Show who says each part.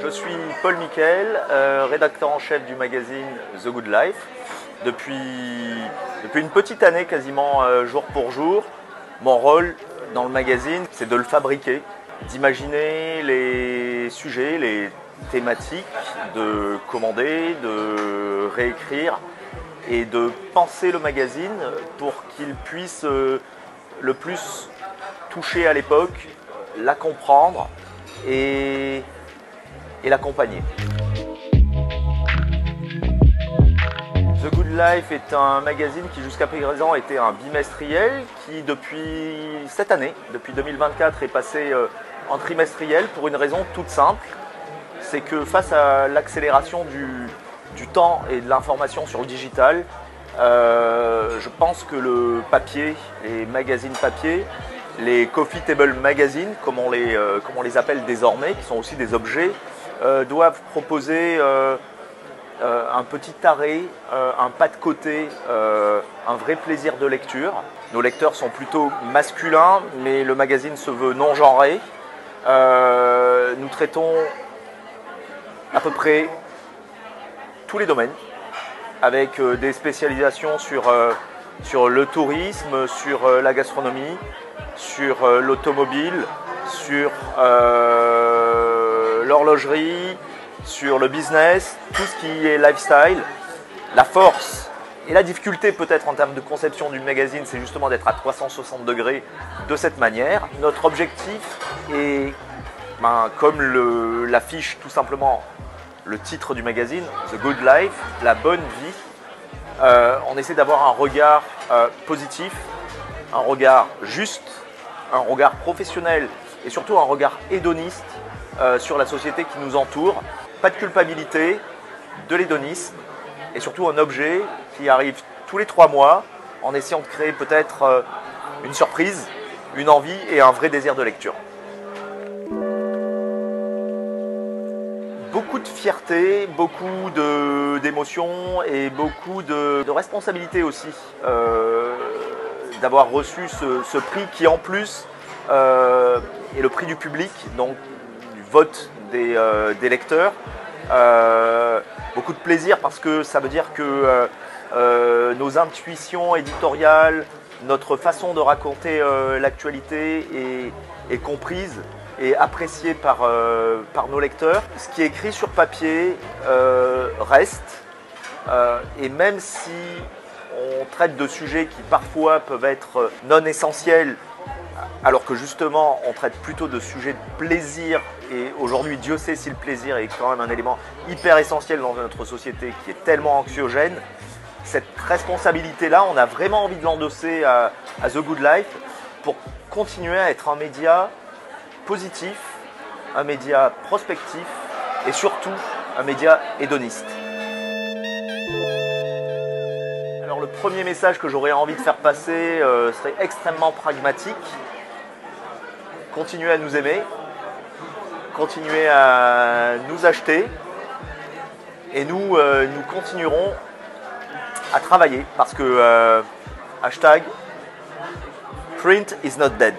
Speaker 1: Je suis Paul Michael, rédacteur en chef du magazine The Good Life. Depuis une petite année, quasiment jour pour jour, mon rôle dans le magazine, c'est de le fabriquer, d'imaginer les sujets, les thématiques, de commander, de réécrire et de penser le magazine pour qu'il puisse le plus toucher à l'époque, la comprendre et l'accompagner. The Good Life est un magazine qui jusqu'à présent était un bimestriel qui depuis cette année, depuis 2024, est passé en trimestriel pour une raison toute simple. C'est que face à l'accélération du temps et de l'information sur le digital, je pense que le papier, les magazines papier, les coffee table magazines, comme on les appelle désormais, qui sont aussi des objets, doivent proposer un petit arrêt, un pas de côté, un vrai plaisir de lecture. Nos lecteurs sont plutôt masculins, mais le magazine se veut non genré. Nous traitons à peu près tous les domaines, avec des spécialisations sur le tourisme, sur la gastronomie, sur l'automobile, sur l'horlogerie, sur le business, tout ce qui est lifestyle. La force et la difficulté peut-être en termes de conception du magazine, c'est justement d'être à 360 degrés de cette manière. Notre objectif est, comme l'affiche tout simplement le titre du magazine, The Good Life, la bonne vie. On essaie d'avoir un regard positif, un regard juste, un regard professionnel et surtout un regard hédoniste sur la société qui nous entoure. Pas de culpabilité, de l'hédonisme et surtout un objet qui arrive tous les 3 mois en essayant de créer peut-être une surprise, une envie et un vrai désir de lecture. Beaucoup de fierté, beaucoup d'émotions et beaucoup de responsabilité aussi d'avoir reçu ce prix qui en plus est le prix du public, donc du vote des lecteurs. Beaucoup de plaisir parce que ça veut dire que nos intuitions éditoriales, notre façon de raconter l'actualité est comprise et appréciée par nos lecteurs. Ce qui est écrit sur papier reste et même si on traite de sujets qui parfois peuvent être non essentiels, alors que justement on traite plutôt de sujets de plaisir, et aujourd'hui Dieu sait si le plaisir est quand même un élément hyper essentiel dans notre société qui est tellement anxiogène. Cette responsabilité-là, on a vraiment envie de l'endosser à The Good Life pour continuer à être un média positif, un média prospectif et surtout un média hédoniste. Alors le premier message que j'aurais envie de faire passer serait extrêmement pragmatique. Continuez à nous aimer, continuez à nous acheter et nous continuerons à travailler parce que hashtag print is not dead.